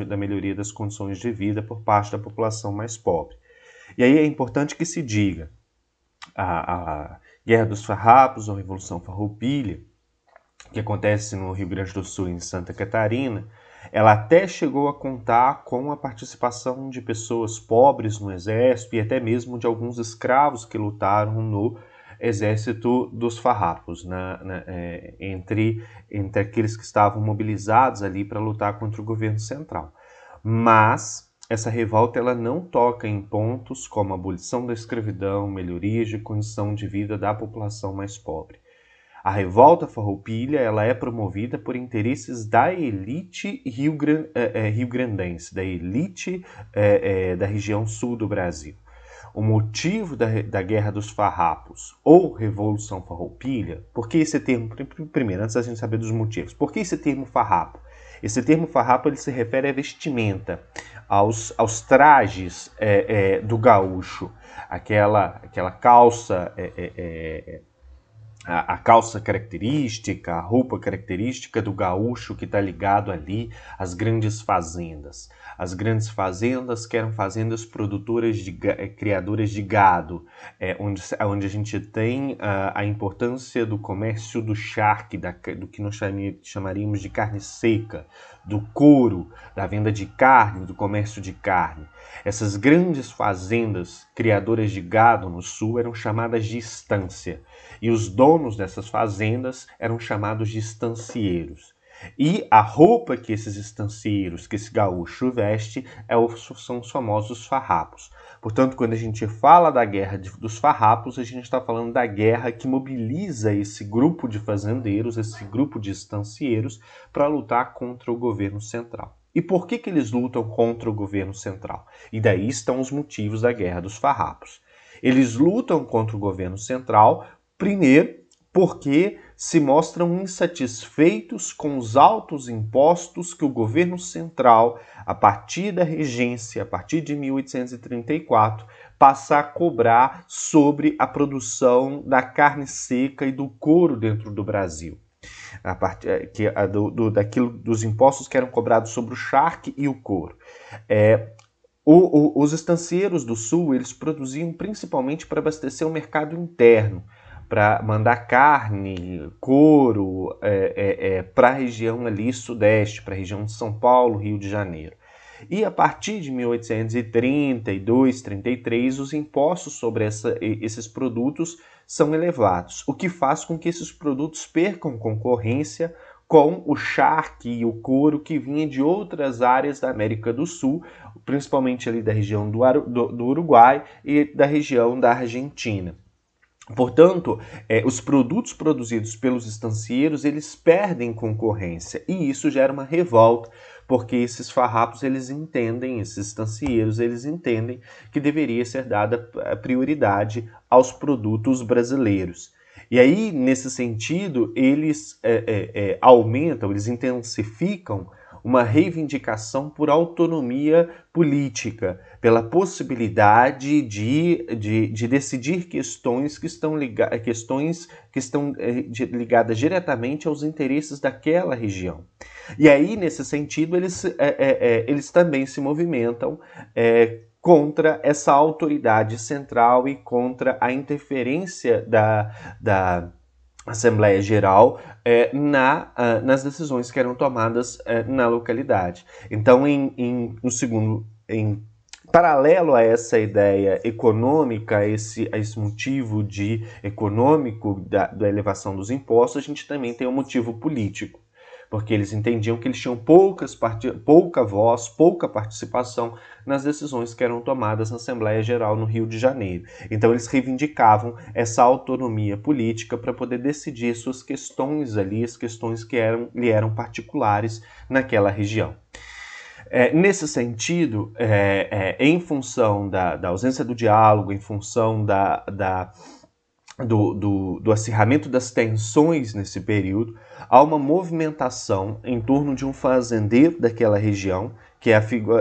da melhoria das condições de vida por parte da população mais pobre. E aí é importante que se diga, a Guerra dos Farrapos, ou Revolução Farroupilha, que acontece no Rio Grande do Sul e em Santa Catarina, ela até chegou a contar com a participação de pessoas pobres no exército e até mesmo de alguns escravos que lutaram no exército dos farrapos, entre aqueles que estavam mobilizados ali para lutar contra o governo central. Mas essa revolta ela não toca em pontos como a abolição da escravidão, melhorias de condição de vida da população mais pobre. A revolta farroupilha ela é promovida por interesses da elite rio-grandense, da elite da região sul do Brasil. O motivo da Guerra dos Farrapos ou Revolução Farroupilha, por que esse termo, primeiro, antes da gente saber dos motivos, por que esse termo farrapo? Esse termo farrapo ele se refere à vestimenta, aos trajes do gaúcho, aquela calça, a calça característica, a roupa característica do gaúcho que está ligado ali às grandes fazendas. As grandes fazendas que eram fazendas produtoras, criadoras de gado, onde a gente tem a importância do comércio do charque, do que nós chamaríamos de carne seca, do couro, da venda de carne, do comércio de carne. Essas grandes fazendas criadoras de gado no sul eram chamadas de estância, e os donos dessas fazendas eram chamados de estancieiros. E a roupa que esses estancieiros, que esse gaúcho veste, são os famosos farrapos. Portanto, quando a gente fala da Guerra dos Farrapos, a gente está falando da guerra que mobiliza esse grupo de fazendeiros, esse grupo de estancieiros, para lutar contra o governo central. E por que eles lutam contra o governo central? E daí estão os motivos da Guerra dos Farrapos. Eles lutam contra o governo central, primeiro, porque se mostram insatisfeitos com os altos impostos que o governo central, a partir da regência, a partir de 1834, passa a cobrar sobre a produção da carne seca e do couro dentro do Brasil. Dos impostos que eram cobrados sobre o charque e o couro. Os estancieiros do Sul, eles produziam principalmente para abastecer o mercado interno, para mandar carne, couro para a região ali sudeste, para a região de São Paulo, Rio de Janeiro. E a partir de 1832, 33, os impostos sobre esses produtos são elevados, o que faz com que esses produtos percam concorrência com o charque e o couro que vinha de outras áreas da América do Sul, principalmente ali da região do Uruguai e da região da Argentina. Portanto, os produtos produzidos pelos estancieiros, eles perdem concorrência e isso gera uma revolta, porque esses farrapos, esses estancieiros, eles entendem que deveria ser dada prioridade aos produtos brasileiros. E aí, nesse sentido, eles aumentam, eles intensificam uma reivindicação por autonomia política, pela possibilidade de decidir questões que estão ligadas diretamente aos interesses daquela região. E aí, nesse sentido, eles também se movimentam contra essa autoridade central e contra a interferência da Assembleia Geral nas decisões que eram tomadas na localidade. Então, em paralelo a essa ideia econômica, a esse motivo econômico da elevação dos impostos, a gente também tem um motivo político, porque eles entendiam que eles tinham pouca voz, pouca participação nas decisões que eram tomadas na Assembleia Geral no Rio de Janeiro. Então eles reivindicavam essa autonomia política para poder decidir suas questões ali, as questões que lhe eram particulares naquela região. Nesse sentido, em função da ausência do diálogo, em função do acirramento das tensões nesse período, há uma movimentação em torno de um fazendeiro daquela região, que é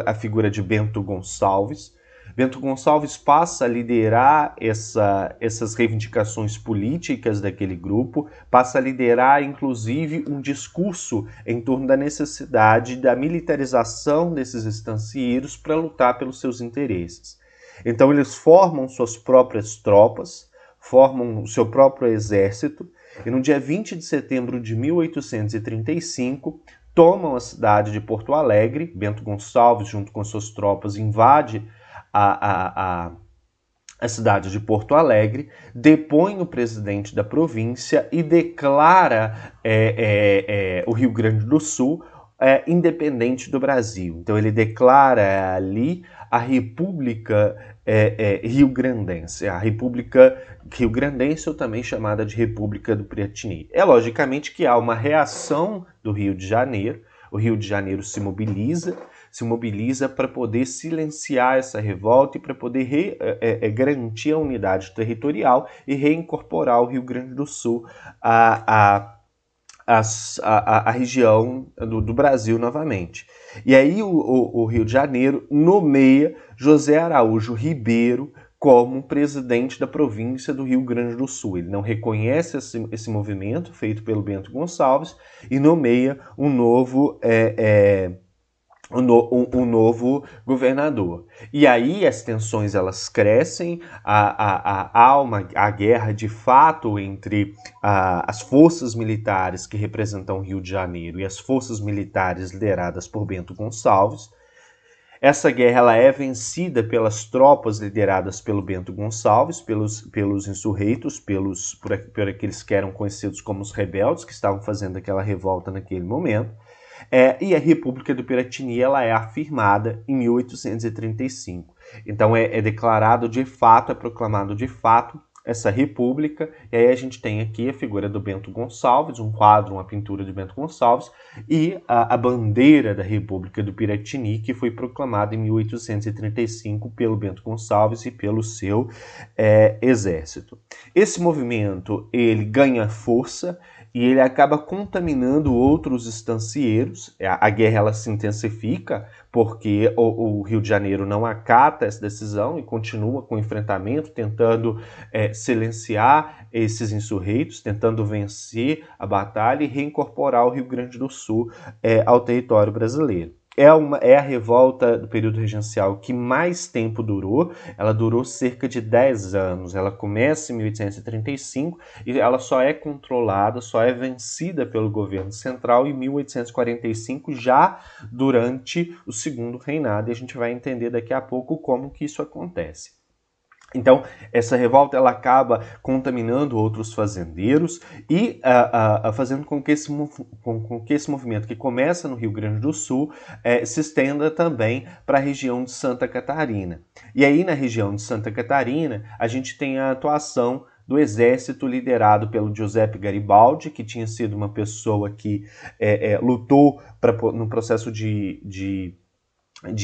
a figura de Bento Gonçalves. Bento Gonçalves passa a liderar essas reivindicações políticas daquele grupo, passa a liderar, inclusive, um discurso em torno da necessidade da militarização desses estancieiros para lutar pelos seus interesses. Então, eles formam suas próprias tropas, formam o seu próprio exército, e no dia 20 de setembro de 1835, tomam a cidade de Porto Alegre. Bento Gonçalves, junto com suas tropas, invade a cidade de Porto Alegre, depõe o presidente da província e declara o Rio Grande do Sul independente do Brasil. Então ele declara ali a República Rio-Grandense, a República Rio-Grandense, ou também chamada de República do Piratini. Logicamente que há uma reação do Rio de Janeiro. O Rio de Janeiro se mobiliza para poder silenciar essa revolta e para poder garantir a unidade territorial e reincorporar o Rio Grande do Sul à região do Brasil novamente. E aí o Rio de Janeiro nomeia José Araújo Ribeiro como presidente da província do Rio Grande do Sul. Ele não reconhece esse movimento feito pelo Bento Gonçalves e nomeia um novo governador. E aí as tensões elas crescem, há guerra de fato entre as forças militares que representam o Rio de Janeiro e as forças militares lideradas por Bento Gonçalves. Essa guerra ela é vencida pelas tropas lideradas pelo Bento Gonçalves, pelos insurreitos, por aqueles que eram conhecidos como os rebeldes, que estavam fazendo aquela revolta naquele momento. E a República do Piratini ela é afirmada em 1835. Então é declarado de fato, é proclamado de fato essa república, e aí a gente tem aqui a figura do Bento Gonçalves, um quadro, uma pintura de Bento Gonçalves, e a bandeira da República do Piratini, que foi proclamada em 1835 pelo Bento Gonçalves e pelo seu exército. Esse movimento ele ganha força e ele acaba contaminando outros estancieiros. A guerra ela se intensifica porque o Rio de Janeiro não acata essa decisão e continua com o enfrentamento, tentando silenciar esses insurreitos, tentando vencer a batalha e reincorporar o Rio Grande do Sul ao território brasileiro. é a revolta do período regencial que mais tempo durou. Ela durou cerca de 10 anos. Ela começa em 1835 e ela só é controlada, só é vencida pelo governo central em 1845, já durante o segundo reinado. E a gente vai entender daqui a pouco como que isso acontece. Então, essa revolta ela acaba contaminando outros fazendeiros e fazendo com que esse movimento que começa no Rio Grande do Sul se estenda também para a região de Santa Catarina. E aí, na região de Santa Catarina, a gente tem a atuação do exército liderado pelo Giuseppe Garibaldi, que tinha sido uma pessoa que lutou no processo de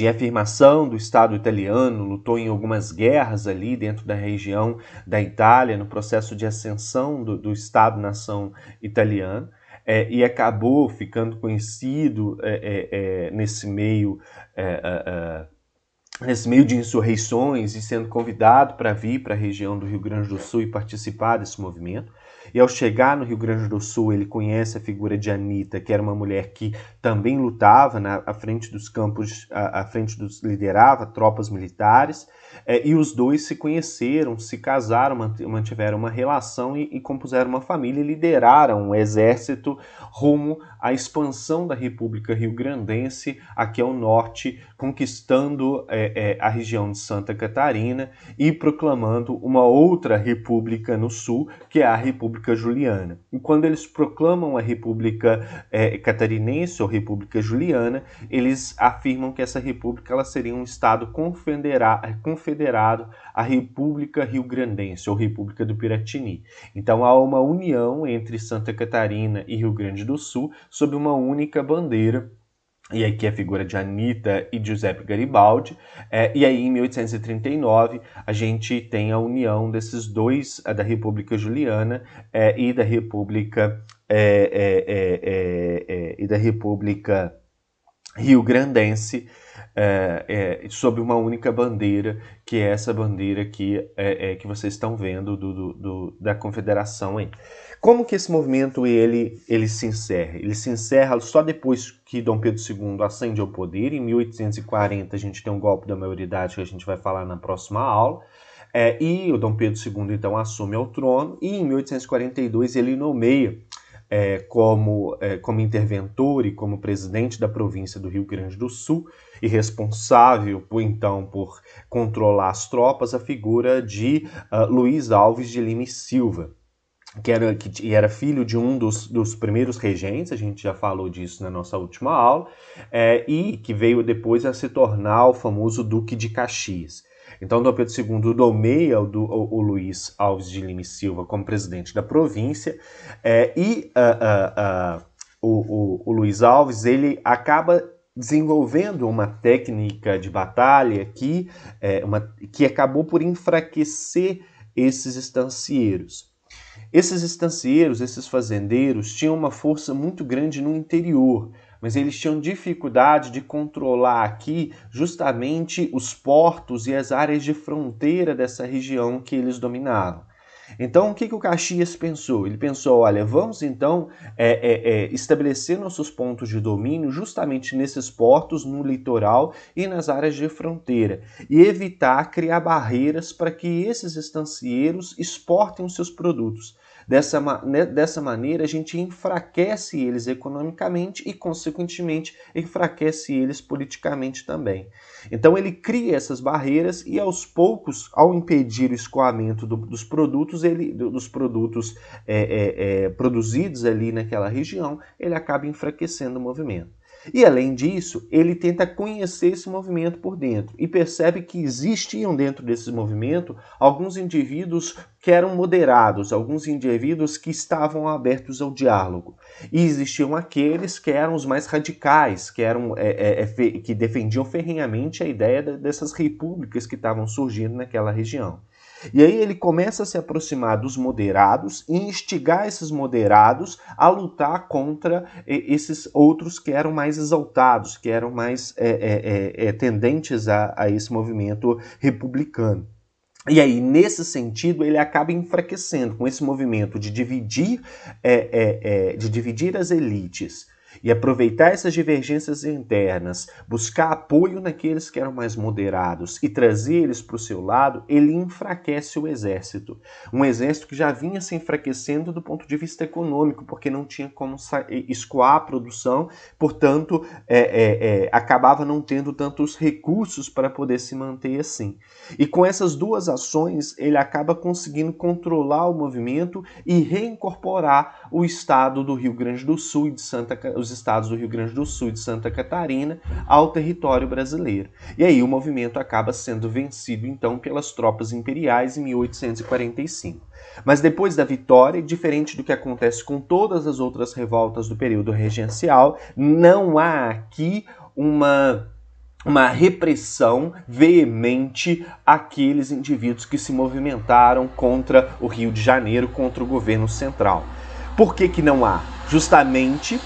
afirmação do Estado italiano, lutou em algumas guerras ali dentro da região da Itália, no processo de ascensão do Estado-nação italiano, e acabou ficando conhecido nesse meio de insurreições e sendo convidado para vir para a região do Rio Grande do Sul e participar desse movimento. E ao chegar no Rio Grande do Sul, ele conhece a figura de Anita, que era uma mulher que também lutava à frente dos campos, liderava tropas militares, e os dois se conheceram, se casaram, mantiveram uma relação e compuseram uma família e lideraram um exército rumo à expansão da República Rio-Grandense aqui ao norte, conquistando a região de Santa Catarina e proclamando uma outra república no sul, que é a República Juliana. E quando eles proclamam a República Catarinense ou República Juliana, eles afirmam que essa república ela seria um estado confederado à República Rio-Grandense ou República do Piratini. Então há uma união entre Santa Catarina e Rio Grande do Sul sob uma única bandeira. E aqui a figura de Anita e Giuseppe Garibaldi. E aí, em 1839, a gente tem a união desses dois, da República Juliana e da República Rio-Grandense, sob uma única bandeira, que é essa bandeira aqui que vocês estão vendo da Confederação aí. Como que esse movimento ele se encerra? Ele se encerra só depois que Dom Pedro II ascende ao poder. Em 1840 a gente tem um golpe da maioridade que a gente vai falar na próxima aula. E o Dom Pedro II então assume ao trono e em 1842 ele nomeia como interventor e como presidente da província do Rio Grande do Sul e responsável por controlar as tropas, a figura de Luiz Alves de Lima e Silva, que era filho de um dos primeiros regentes, a gente já falou disso na nossa última aula, e que veio depois a se tornar o famoso Duque de Caxias. Então, Dom Pedro II nomeia o Luiz Alves de Lima e Silva como presidente da província, o Luiz Alves ele acaba desenvolvendo uma técnica de batalha que acabou por enfraquecer esses estancieiros. Esses estancieiros, esses fazendeiros, tinham uma força muito grande no interior, mas eles tinham dificuldade de controlar aqui justamente os portos e as áreas de fronteira dessa região que eles dominavam. Então, o que o Caxias pensou? Ele pensou, olha, vamos então estabelecer nossos pontos de domínio justamente nesses portos, no litoral e nas áreas de fronteira, e evitar criar barreiras para que esses estancieiros exportem os seus produtos. Dessa maneira, a gente enfraquece eles economicamente e, consequentemente, enfraquece eles politicamente também. Então, ele cria essas barreiras e, aos poucos, ao impedir o escoamento dos produtos produzidos ali naquela região, ele acaba enfraquecendo o movimento. E, além disso, ele tenta conhecer esse movimento por dentro e percebe que existiam dentro desse movimento alguns indivíduos que eram moderados, alguns indivíduos que estavam abertos ao diálogo. E existiam aqueles que eram os mais radicais, que defendiam ferrenhamente a ideia dessas repúblicas que estavam surgindo naquela região. E aí ele começa a se aproximar dos moderados e instigar esses moderados a lutar contra esses outros que eram mais exaltados, que eram mais tendentes a esse movimento republicano. E aí, nesse sentido, ele acaba enfraquecendo com esse movimento de dividir as elites e aproveitar essas divergências internas, buscar apoio naqueles que eram mais moderados e trazer eles para o seu lado, ele enfraquece o exército. Um exército que já vinha se enfraquecendo do ponto de vista econômico, porque não tinha como escoar a produção, portanto, acabava não tendo tantos recursos para poder se manter assim. E com essas duas ações, ele acaba conseguindo controlar o movimento e reincorporar o estado do Rio Grande do Sul e os estados do Rio Grande do Sul e de Santa Catarina ao território brasileiro. E aí o movimento acaba sendo vencido, então, pelas tropas imperiais em 1845. Mas depois da vitória, diferente do que acontece com todas as outras revoltas do período regencial, não há aqui uma repressão veemente àqueles indivíduos que se movimentaram contra o Rio de Janeiro, contra o governo central. Por que não há? Justamente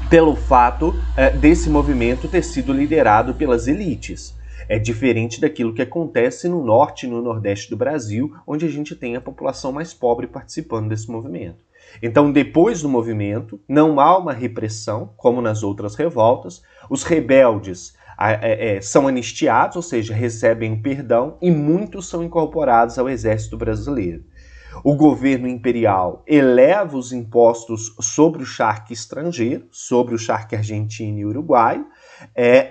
pelo fato desse movimento ter sido liderado pelas elites. É diferente daquilo que acontece no norte e no nordeste do Brasil, onde a gente tem a população mais pobre participando desse movimento. Então, depois do movimento, não há uma repressão, como nas outras revoltas. Os rebeldes são anistiados, ou seja, recebem perdão, e muitos são incorporados ao exército brasileiro. O governo imperial eleva os impostos sobre o charque estrangeiro, sobre o charque argentino e uruguaio,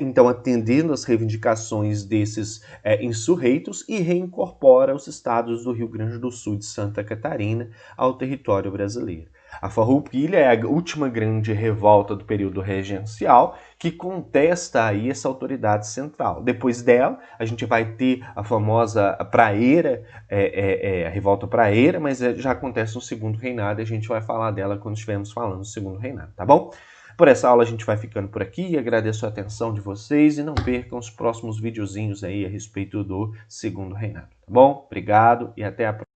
então atendendo às reivindicações desses insurreitos, e reincorpora os estados do Rio Grande do Sul e de Santa Catarina ao território brasileiro. A Farroupilha é a última grande revolta do período regencial que contesta aí essa autoridade central. Depois dela, a gente vai ter a famosa praeira, a revolta praeira, mas já acontece no segundo reinado e a gente vai falar dela quando estivermos falando do segundo reinado, tá bom? Por essa aula a gente vai ficando por aqui, agradeço a atenção de vocês e não percam os próximos videozinhos aí a respeito do segundo reinado, tá bom? Obrigado e até a próxima.